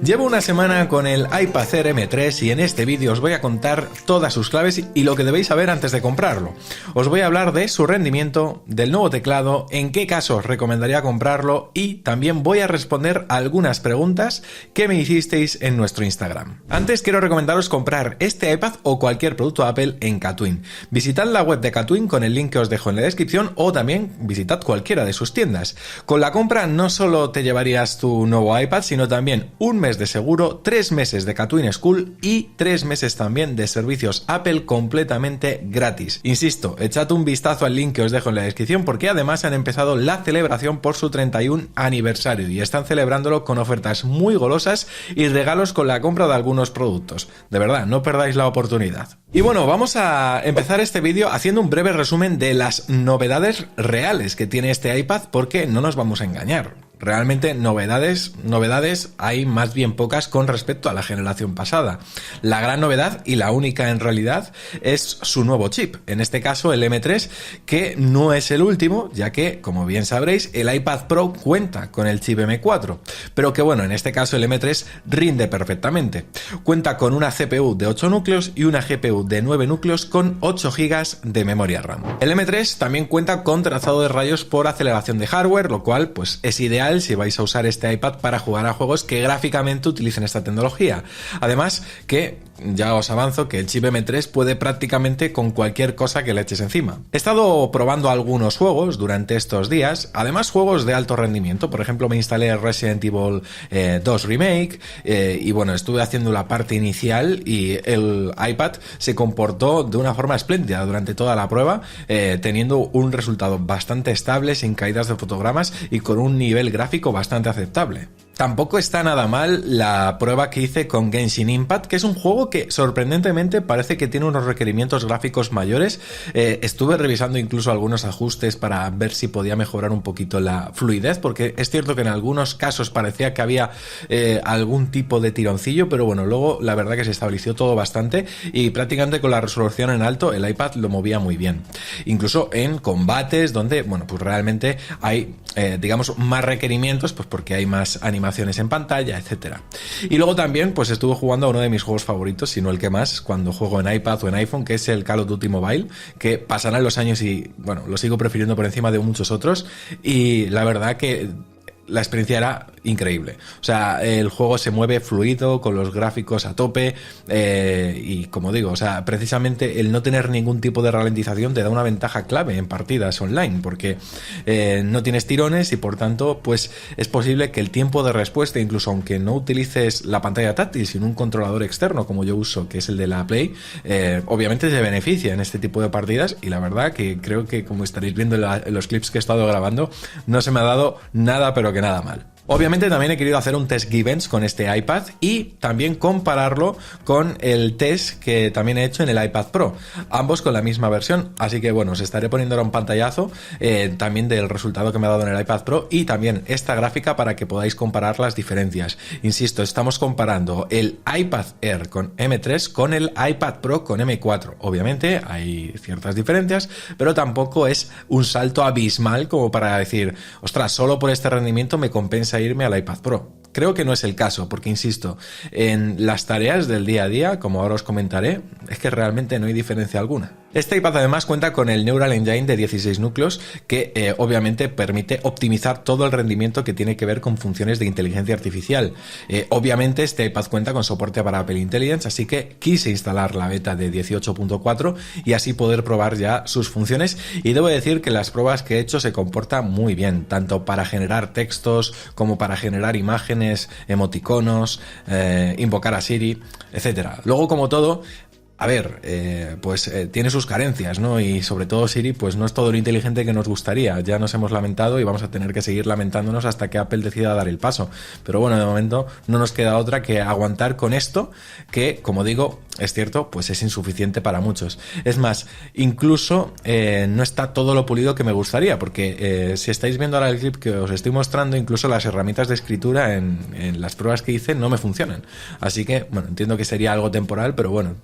Llevo una semana con el iPad Air M3 y en este vídeo os voy a contar todas sus claves y lo que debéis saber antes de comprarlo. Os voy a hablar de su rendimiento, del nuevo teclado, en qué casos recomendaría comprarlo y también voy a responder algunas preguntas que me hicisteis en nuestro Instagram. Antes quiero recomendaros comprar este iPad o cualquier producto Apple en Katwin. Visitad la web de Katwin con el link que os dejo en la descripción o también visitad cualquiera de sus tiendas. Con la compra no solo te llevarías tu nuevo iPad, sino también un mes de seguro, 3 meses de Katwin School y 3 meses también de servicios Apple completamente gratis. Insisto, echad un vistazo al link que os dejo en la descripción porque además han empezado la celebración por su 31 aniversario y están celebrándolo con ofertas muy golosas y regalos con la compra de algunos productos. De verdad, no perdáis la oportunidad. Y bueno, vamos a empezar este vídeo haciendo un breve resumen de las novedades reales que tiene este iPad porque no nos vamos a engañar. Realmente novedades hay más bien pocas con respecto a la generación pasada. La gran novedad y la única en realidad es su nuevo chip, en este caso el M3, que no es el último, ya que, como bien sabréis, el iPad Pro cuenta con el chip M4, pero que bueno, en este caso el M3 rinde perfectamente. Cuenta con una CPU de 8 núcleos y una GPU de 9 núcleos con 8 GB de memoria RAM. El M3 también cuenta con trazado de rayos por aceleración de hardware, lo cual pues es ideal si vais a usar este iPad para jugar a juegos que gráficamente utilicen esta tecnología. Además que ya os avanzo que el chip M3 puede prácticamente con cualquier cosa que le eches encima. He estado probando algunos juegos durante estos días, además juegos de alto rendimiento. Por ejemplo, me instalé Resident Evil 2 Remake y bueno, estuve haciendo la parte inicial y el iPad se comportó de una forma espléndida durante toda la prueba, teniendo un resultado bastante estable, sin caídas de fotogramas y con un nivel gráfico bastante aceptable. Tampoco está nada mal la prueba que hice con Genshin Impact, que es un juego que sorprendentemente parece que tiene unos requerimientos gráficos mayores. Estuve revisando incluso algunos ajustes para ver si podía mejorar un poquito la fluidez, porque es cierto que en algunos casos parecía que había algún tipo de tironcillo, pero bueno, luego la verdad que se estableció todo bastante y prácticamente con la resolución en alto el iPad lo movía muy bien. Incluso en combates donde, bueno, pues realmente hay, digamos, más requerimientos, pues porque hay más animaciones en pantalla, etcétera. Y luego también pues estuve jugando a uno de mis juegos favoritos, si no el que más, cuando juego en iPad o en iPhone, que es el Call of Duty Mobile, que pasarán los años y bueno, lo sigo prefiriendo por encima de muchos otros y la verdad que la experiencia era increíble. O sea, el juego se mueve fluido, con los gráficos a tope y como digo, o sea, precisamente el no tener ningún tipo de ralentización te da una ventaja clave en partidas online porque no tienes tirones y por tanto pues es posible que el tiempo de respuesta, incluso aunque no utilices la pantalla táctil sino un controlador externo como yo uso, que es el de la Play, obviamente se beneficia en este tipo de partidas y la verdad que creo que, como estaréis viendo en los clips que he estado grabando, no se me ha dado nada pero que nada mal. Obviamente también he querido hacer un test Geekbench con este iPad y también compararlo con el test que también he hecho en el iPad Pro, ambos con la misma versión, así que bueno, os estaré poniendo ahora un pantallazo también del resultado que me ha dado en el iPad Pro y también esta gráfica para que podáis comparar las diferencias. Insisto, estamos comparando el iPad Air con M3 con el iPad Pro con M4. Obviamente hay ciertas diferencias, pero tampoco es un salto abismal como para decir, ostras, solo por este rendimiento me compensa irme al iPad Pro. Creo que no es el caso, porque insisto, en las tareas del día a día, como ahora os comentaré, es que realmente no hay diferencia alguna. Este iPad además cuenta con el Neural Engine de 16 núcleos que obviamente permite optimizar todo el rendimiento que tiene que ver con funciones de inteligencia artificial. Obviamente este iPad cuenta con soporte para Apple Intelligence, así que quise instalar la beta de 18.4 y así poder probar ya sus funciones y debo decir que las pruebas que he hecho se comportan muy bien, tanto para generar textos como para generar imágenes, emoticonos, invocar a Siri, etcétera. Luego, como todo, a ver, tiene sus carencias, ¿no? Y sobre todo Siri, pues no es todo lo inteligente que nos gustaría. Ya nos hemos lamentado y vamos a tener que seguir lamentándonos hasta que Apple decida dar el paso. Pero bueno, de momento no nos queda otra que aguantar con esto, que, como digo, es cierto, pues es insuficiente para muchos. Es más, incluso no está todo lo pulido que me gustaría, porque si estáis viendo ahora el clip que os estoy mostrando, incluso las herramientas de escritura en las pruebas que hice no me funcionan. Así que, bueno, entiendo que sería algo temporal, pero bueno,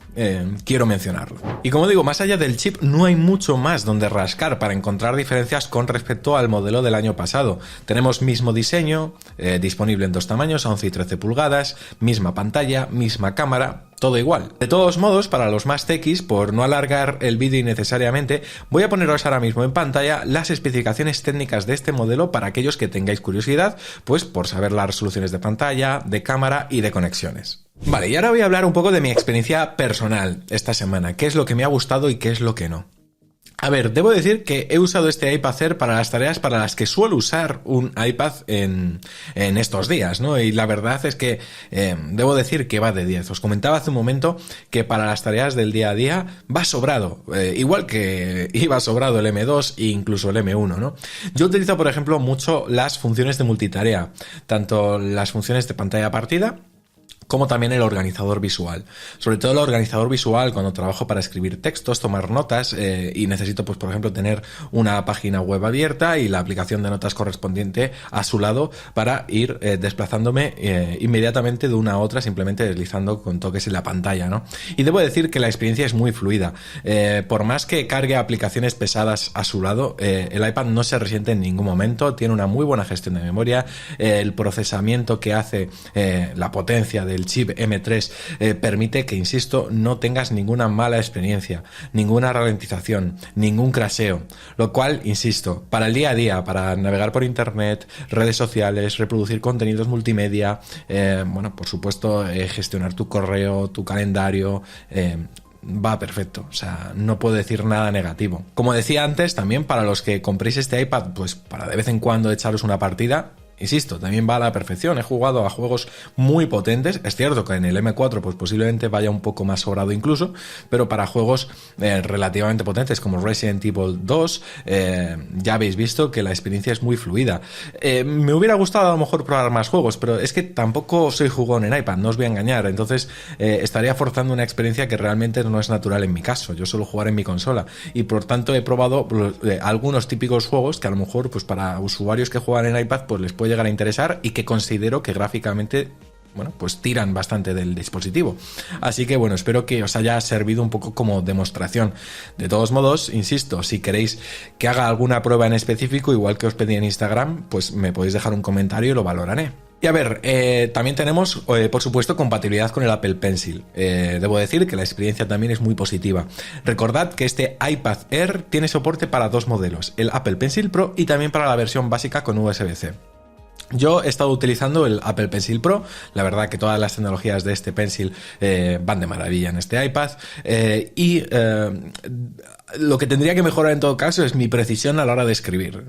quiero mencionarlo. Y como digo, más allá del chip no hay mucho más donde rascar para encontrar diferencias con respecto al modelo del año pasado. Tenemos mismo diseño, disponible en dos tamaños, 11 y 13 pulgadas, misma pantalla, misma cámara, todo igual. De todos modos, para los más tequis, por no alargar el vídeo innecesariamente, voy a poneros ahora mismo en pantalla las especificaciones técnicas de este modelo para aquellos que tengáis curiosidad, pues por saber las resoluciones de pantalla, de cámara y de conexiones. Vale, y ahora voy a hablar un poco de mi experiencia personal esta semana, qué es lo que me ha gustado y qué es lo que no. A ver, debo decir que he usado este iPad Air para las tareas para las que suelo usar un iPad en estos días, ¿no? Y la verdad es que debo decir que va de 10. Os comentaba hace un momento que para las tareas del día a día va sobrado, igual que iba sobrado el M2 e incluso el M1, ¿no? Yo utilizo, por ejemplo, mucho las funciones de multitarea, tanto las funciones de pantalla partida como también el organizador visual. Sobre todo el organizador visual cuando trabajo para escribir textos, tomar notas y necesito, pues por ejemplo, tener una página web abierta y la aplicación de notas correspondiente a su lado para ir desplazándome inmediatamente de una a otra, simplemente deslizando con toques en la pantalla, ¿no? Y debo decir que la experiencia es muy fluida. Por más que cargue aplicaciones pesadas a su lado, el iPad no se resiente en ningún momento, tiene una muy buena gestión de memoria, el procesamiento que hace, la potencia del chip M3 permite que, insisto, no tengas ninguna mala experiencia, ninguna ralentización, ningún crasheo, lo cual, insisto, para el día a día, para navegar por internet, redes sociales, reproducir contenidos multimedia, bueno, por supuesto, gestionar tu correo, tu calendario, va perfecto, o sea, no puedo decir nada negativo. Como decía antes, también para los que compréis este iPad, pues para de vez en cuando echaros una partida, insisto, también va a la perfección. He jugado a juegos muy potentes. Es cierto que en el M4 pues posiblemente vaya un poco más sobrado incluso, pero para juegos relativamente potentes como Resident Evil 2 ya habéis visto que la experiencia es muy fluida. Me hubiera gustado a lo mejor probar más juegos, pero es que tampoco soy jugón en iPad, no os voy a engañar. Entonces estaría forzando una experiencia que realmente no es natural en mi caso. Yo suelo jugar en mi consola y por tanto he probado algunos típicos juegos que a lo mejor pues para usuarios que juegan en iPad pues les puede llegar a interesar y que considero que gráficamente, bueno, pues tiran bastante del dispositivo. Así que bueno, espero que os haya servido un poco como demostración. De todos modos, insisto, si queréis que haga alguna prueba en específico, igual que os pedí en Instagram, pues me podéis dejar un comentario y lo valoraré. Y a ver, también tenemos, por supuesto, compatibilidad con el Apple Pencil. Debo decir que la experiencia también es muy positiva. Recordad que este iPad Air tiene soporte para dos modelos, el Apple Pencil Pro y también para la versión básica con USB-C. Yo he estado utilizando el Apple Pencil Pro, la verdad que todas las tecnologías de este Pencil van de maravilla en este iPad lo que tendría que mejorar en todo caso es mi precisión a la hora de escribir.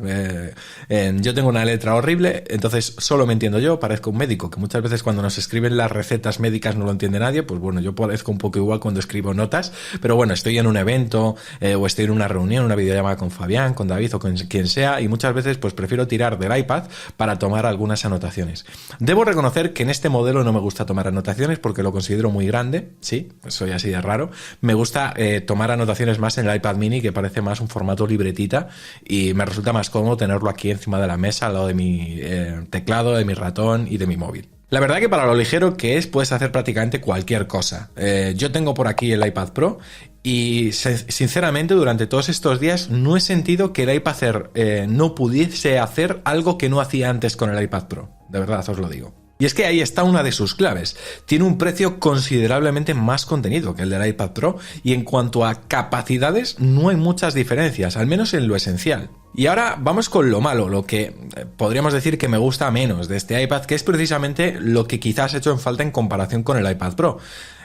Yo tengo una letra horrible, entonces solo me entiendo yo, parezco un médico, que muchas veces cuando nos escriben las recetas médicas no lo entiende nadie, pues bueno, yo parezco un poco igual cuando escribo notas, pero bueno, estoy en un evento o estoy en una reunión, una videollamada con Fabián, con David o con quien sea, y muchas veces pues prefiero tirar del iPad para tomar algunas anotaciones. Debo reconocer que en este modelo no me gusta tomar anotaciones porque lo considero muy grande, sí, soy así de raro. Me gusta tomar anotaciones más en el iPad Mini, que parece más un formato libretita y me resulta más cómodo tenerlo aquí encima de la mesa al lado de mi teclado, de mi ratón y de mi móvil. La verdad que para lo ligero que es puedes hacer prácticamente cualquier cosa. Yo tengo por aquí el iPad Pro y sinceramente durante todos estos días no he sentido que el iPad Air no pudiese hacer algo que no hacía antes con el iPad Pro. De verdad os lo digo. Y es que ahí está una de sus claves. Tiene un precio considerablemente más contenido que el del iPad Pro y en cuanto a capacidades no hay muchas diferencias, al menos en lo esencial. Y ahora vamos con lo malo, lo que podríamos decir que me gusta menos de este iPad, que es precisamente lo que quizás he hecho en falta en comparación con el iPad Pro.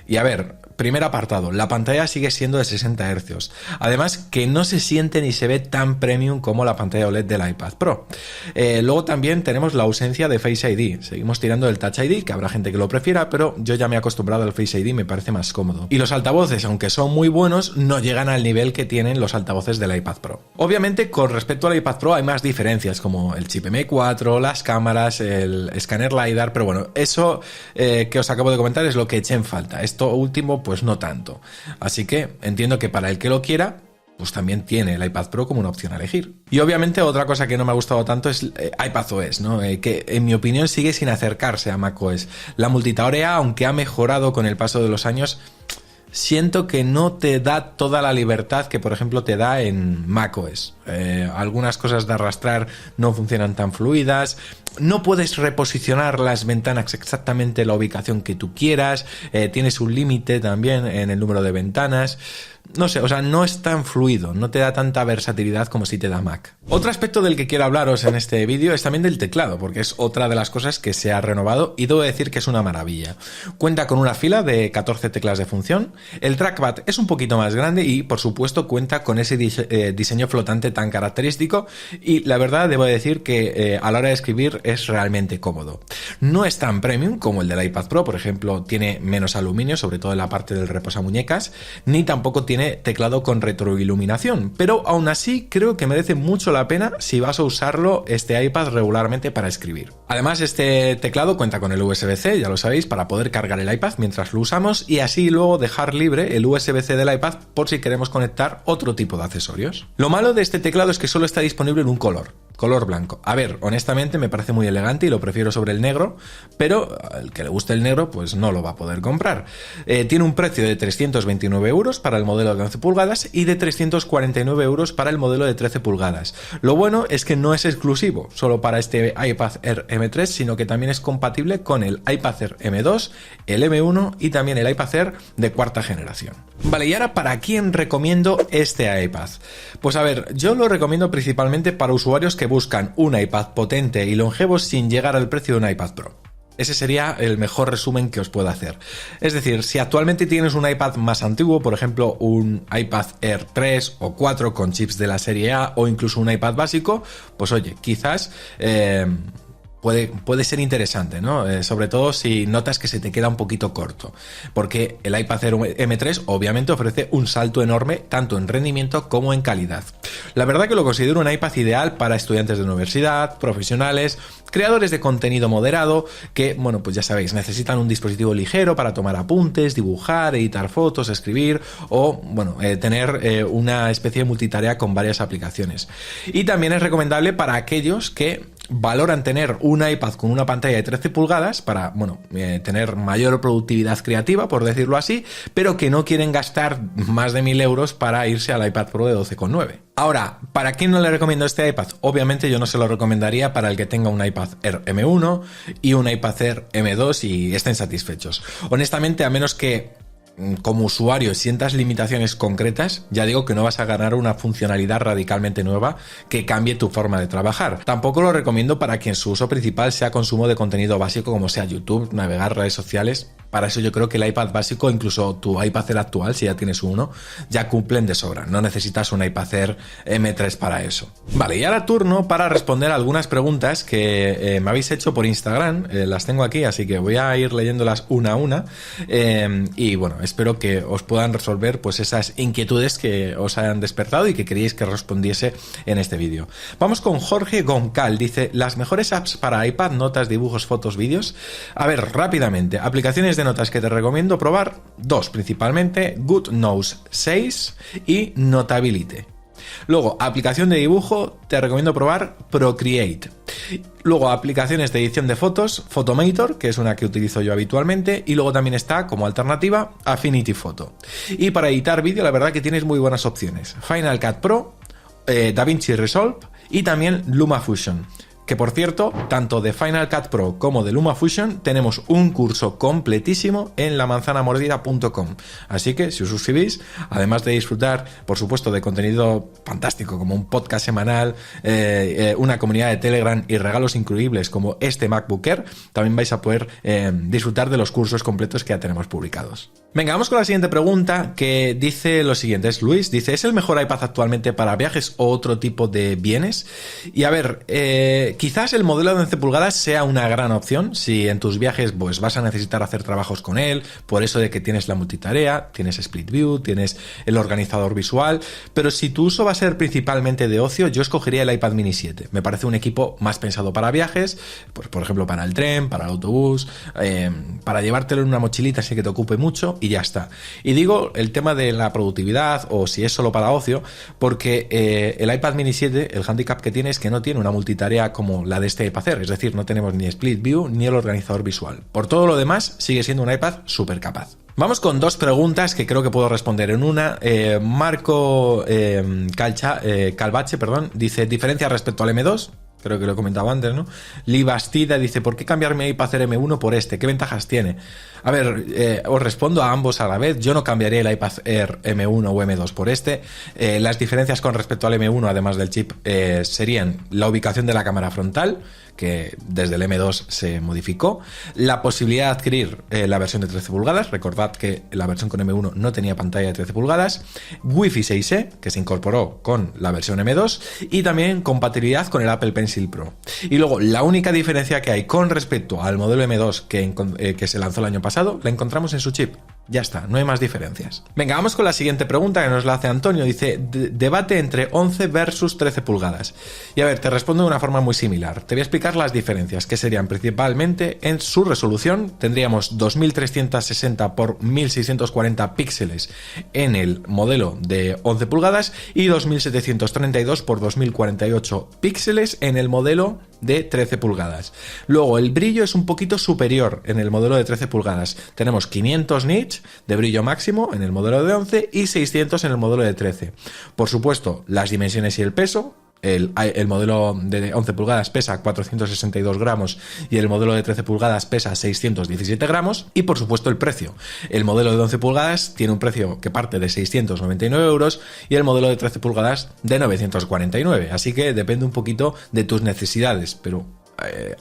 Y a ver, primer apartado, la pantalla sigue siendo de 60 Hz. Además que no se siente ni se ve tan premium como la pantalla OLED del iPad Pro. Luego también tenemos la ausencia de Face ID. Seguimos tirando del Touch ID, que habrá gente que lo prefiera, pero yo ya me he acostumbrado al Face ID y me parece más cómodo. Y los altavoces, aunque son muy buenos, no llegan al nivel que tienen los altavoces del iPad Pro. Obviamente, con respecto al iPad Pro hay más diferencias, como el chip M4, las cámaras, el escáner LiDAR, pero bueno, eso que os acabo de comentar es lo que eché en falta. Esto último pues no tanto, así que entiendo que para el que lo quiera pues también tiene el iPad Pro como una opción a elegir. Y obviamente otra cosa que no me ha gustado tanto es iPadOS, ¿no? Que en mi opinión sigue sin acercarse a macOS. La multitarea, aunque ha mejorado con el paso de los años, siento que no te da toda la libertad que, por ejemplo, te da en macOS. Algunas cosas de arrastrar no funcionan tan fluidas, no puedes reposicionar las ventanas exactamente en la ubicación que tú quieras, tienes un límite también en el número de ventanas. No sé, o sea, no es tan fluido, no te da tanta versatilidad como si te da Mac. Otro aspecto del que quiero hablaros en este vídeo es también del teclado, porque es otra de las cosas que se ha renovado y debo decir que es una maravilla. Cuenta con una fila de 14 teclas de función, el trackpad es un poquito más grande y, por supuesto, cuenta con ese diseño flotante tan característico y la verdad debo decir que a la hora de escribir es realmente cómodo. No es tan premium como el del iPad Pro, por ejemplo, tiene menos aluminio, sobre todo en la parte del reposamuñecas, ni tampoco tiene teclado con retroiluminación, pero aún así creo que merece mucho la pena si vas a usarlo este iPad regularmente para escribir. Además, este teclado cuenta con el USB-C, ya lo sabéis, para poder cargar el iPad mientras lo usamos y así luego dejar libre el USB-C del iPad por si queremos conectar otro tipo de accesorios. Lo malo de este teclado es que solo está disponible en un color blanco. A ver, honestamente me parece muy elegante y lo prefiero sobre el negro, pero al que le guste el negro pues no lo va a poder comprar. Tiene un precio de 329 euros para el modelo de 11 pulgadas y de 349 euros para el modelo de 13 pulgadas. Lo bueno es que no es exclusivo solo para este iPad Air M3, sino que también es compatible con el iPad Air M2, el M1 y también el iPad Air de cuarta generación. Vale, y ahora, ¿para quién recomiendo este iPad? Pues a ver, yo lo recomiendo principalmente para usuarios que buscan un iPad potente y longevo sin llegar al precio de un iPad Pro. Ese sería el mejor resumen que os puedo hacer. Es decir, si actualmente tienes un iPad más antiguo, por ejemplo un iPad Air 3 o 4 con chips de la serie A o incluso un iPad básico, pues oye, quizás puede ser interesante, ¿no? Sobre todo si notas que se te queda un poquito corto, porque el iPad Air M3 obviamente ofrece un salto enorme tanto en rendimiento como en calidad. La verdad que lo considero un iPad ideal para estudiantes de universidad, profesionales, creadores de contenido moderado que, bueno, pues ya sabéis, necesitan un dispositivo ligero para tomar apuntes, dibujar, editar fotos, escribir o, bueno, tener una especie de multitarea con varias aplicaciones. Y también es recomendable para aquellos que valoran tener un iPad con una pantalla de 13 pulgadas para, bueno, tener mayor productividad creativa, por decirlo así, pero que no quieren gastar más de 1.000 euros para irse al iPad Pro de 12,9. Ahora, ¿para quién no le recomiendo este iPad? Obviamente yo no se lo recomendaría para el que tenga un iPad Air M1 y un iPad Air M2 y estén satisfechos. Honestamente, a menos que como usuario sientas limitaciones concretas, ya digo que no vas a ganar una funcionalidad radicalmente nueva que cambie tu forma de trabajar. Tampoco lo recomiendo para quien su uso principal sea consumo de contenido básico como sea YouTube, navegar, redes sociales. Para eso yo creo que el iPad básico, incluso tu iPad Air actual, si ya tienes uno, ya cumplen de sobra. No necesitas un iPad Air M3 para eso. Vale, y ahora turno para responder algunas preguntas que me habéis hecho por Instagram. Las tengo aquí, así que voy a ir leyéndolas una a una. Y bueno, espero que os puedan resolver pues esas inquietudes que os hayan despertado y que queríais que respondiese en este vídeo. Vamos con Jorge Goncal. Dice, ¿las mejores apps para iPad, notas, dibujos, fotos, vídeos? A ver, rápidamente, aplicaciones de notas que te recomiendo probar, dos principalmente, GoodNotes 6 y Notability. Luego, aplicación de dibujo, te recomiendo probar Procreate. Luego, aplicaciones de edición de fotos, Photomator, que es una que utilizo yo habitualmente, y luego también está, como alternativa, Affinity Photo. Y para editar vídeo, la verdad que tienes muy buenas opciones. Final Cut Pro, DaVinci Resolve y también LumaFusion. Que por cierto, tanto de Final Cut Pro como de LumaFusion tenemos un curso completísimo en lamanzanamordida.com. Así que si os suscribís, además de disfrutar, por supuesto, de contenido fantástico como un podcast semanal, una comunidad de Telegram y regalos increíbles como este MacBook Air, también vais a poder disfrutar de los cursos completos que ya tenemos publicados. Venga, vamos con la siguiente pregunta que dice lo siguiente. Es Luis, dice, ¿es el mejor iPad actualmente para viajes o otro tipo de bienes? Y a ver, quizás el modelo de 11 pulgadas sea una gran opción si en tus viajes pues vas a necesitar hacer trabajos con él, por eso de que tienes la multitarea, tienes Split View, tienes el organizador visual, pero si tu uso va a ser principalmente de ocio, yo escogería el iPad Mini 7. Me parece un equipo más pensado para viajes, pues, por ejemplo para el tren, para el autobús, para llevártelo en una mochilita así que te ocupe mucho y ya está. Y digo el tema de la productividad o si es solo para ocio, porque el iPad Mini 7, el handicap que tiene es que no tiene una multitarea como la de este iPad Air, es decir, no tenemos ni Split View ni el organizador visual. Por todo lo demás, sigue siendo un iPad súper capaz. Vamos con dos preguntas que creo que puedo responder en una. Marco Calvache, dice, ¿diferencia respecto al M2? Creo que lo he comentado antes, ¿no? Lee Bastida dice, ¿por qué cambiar mi iPad Air M1 por este? ¿Qué ventajas tiene? A ver, os respondo a ambos a la vez. Yo no cambiaría el iPad Air M1 o M2 por este. Las diferencias con respecto al M1, además del chip, serían la ubicación de la cámara frontal, que desde el M2 se modificó, la posibilidad de adquirir la versión de 13 pulgadas, recordad que la versión con M1 no tenía pantalla de 13 pulgadas, Wi-Fi 6E, que se incorporó con la versión M2, y también compatibilidad con el Apple Pencil Pro. Y luego, la única diferencia que hay con respecto al modelo M2 que se lanzó el año pasado, la encontramos en su chip. Ya está, no hay más diferencias. Venga, vamos con la siguiente pregunta que nos la hace Antonio. Dice, debate entre 11 versus 13 pulgadas. Y a ver, te respondo de una forma muy similar. Te voy a explicar las diferencias, que serían principalmente en su resolución. Tendríamos 2360 por 1640 píxeles en el modelo de 11 pulgadas y 2732 por 2048 píxeles en el modelo de 13 pulgadas. Luego, el brillo es un poquito superior en el modelo de 13 pulgadas. Tenemos 500 nits de brillo máximo en el modelo de 11 y 600 en el modelo de 13. Por supuesto, las dimensiones y el peso. El modelo de 11 pulgadas pesa 462 gramos y el modelo de 13 pulgadas pesa 617 gramos. Y por supuesto el precio. El modelo de 11 pulgadas tiene un precio que parte de 699 euros y el modelo de 13 pulgadas de 949. Así que depende un poquito de tus necesidades. Pero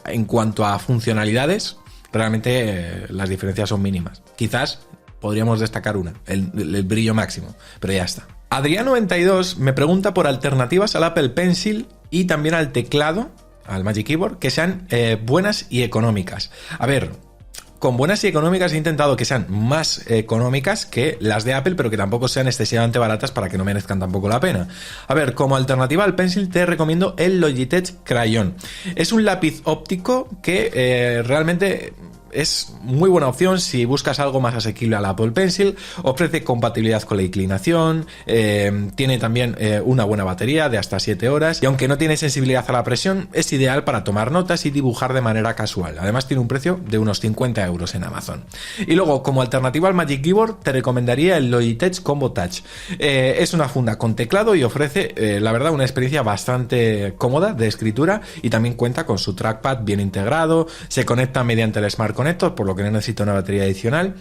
en cuanto a funcionalidades, realmente las diferencias son mínimas. Quizás podríamos destacar una, el brillo máximo, pero ya está. Adrián92 me pregunta por alternativas al Apple Pencil y también al teclado, al Magic Keyboard, que sean buenas y económicas. A ver, con buenas y económicas he intentado que sean más económicas que las de Apple, pero que tampoco sean excesivamente baratas para que no merezcan tampoco la pena. A ver, como alternativa al Pencil te recomiendo el Logitech Crayon. Es un lápiz óptico que realmente es muy buena opción si buscas algo más asequible al Apple Pencil. Ofrece compatibilidad con la inclinación, tiene también una buena batería de hasta 7 horas y aunque no tiene sensibilidad a la presión, es ideal para tomar notas y dibujar de manera casual. Además tiene un precio de unos 50 euros en Amazon. Y luego, como alternativa al Magic Keyboard, te recomendaría el Logitech Combo Touch. Es una funda con teclado y ofrece, la verdad, una experiencia bastante cómoda de escritura y también cuenta con su trackpad bien integrado, se conecta mediante el Smart Connector, por lo que no necesita una batería adicional.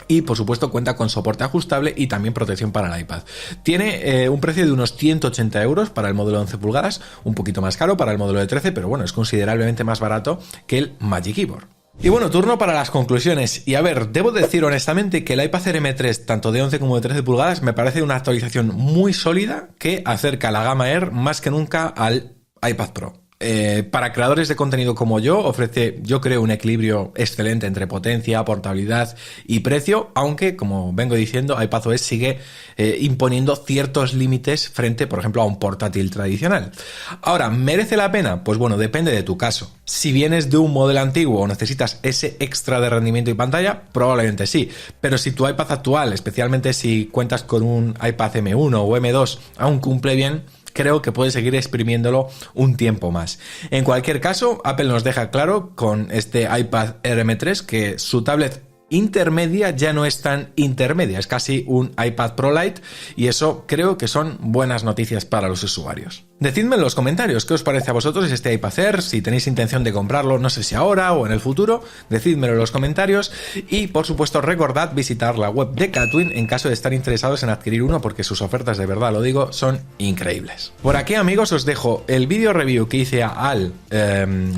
Y por supuesto cuenta con soporte ajustable y también protección para el iPad. Tiene un precio de unos 180 euros para el modelo de 11 pulgadas, un poquito más caro para el modelo de 13, pero bueno, es considerablemente más barato que el Magic Keyboard. Y bueno, turno para las conclusiones. Y a ver, debo decir honestamente que el iPad Air M3, tanto de 11 como de 13 pulgadas, me parece una actualización muy sólida que acerca la gama Air más que nunca al iPad Pro. Para creadores de contenido como yo, ofrece, yo creo, un equilibrio excelente entre potencia, portabilidad y precio, aunque, como vengo diciendo, iPadOS sigue imponiendo ciertos límites frente, por ejemplo, a un portátil tradicional. Ahora, ¿merece la pena? Pues bueno, depende de tu caso. Si vienes de un modelo antiguo o necesitas ese extra de rendimiento y pantalla, probablemente sí. Pero si tu iPad actual, especialmente si cuentas con un iPad M1 o M2, aún cumple bien, creo que puede seguir exprimiéndolo un tiempo más. En cualquier caso, Apple nos deja claro con este iPad Air M3 que su tablet intermedia ya no es tan intermedia, es casi un iPad Pro Lite y eso creo que son buenas noticias para los usuarios. Decidme en los comentarios qué os parece a vosotros este iPad Air, si tenéis intención de comprarlo, no sé si ahora o en el futuro, decídmelo en los comentarios y por supuesto recordad visitar la web de Katwin en caso de estar interesados en adquirir uno porque sus ofertas, de verdad lo digo, son increíbles. Por aquí, amigos, os dejo el vídeo review que hice al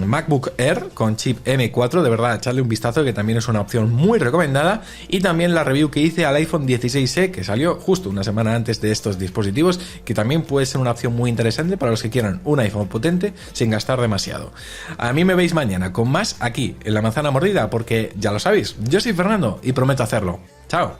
MacBook Air con chip M4, de verdad echarle un vistazo que también es una opción muy recomendada, y también la review que hice al iPhone 16e que salió justo una semana antes de estos dispositivos, que también puede ser una opción muy interesante para los que quieran un iPhone potente sin gastar demasiado. A mí me veis mañana con más aquí en La Manzana Mordida porque ya lo sabéis, yo soy Fernando y prometo hacerlo. ¡Chao!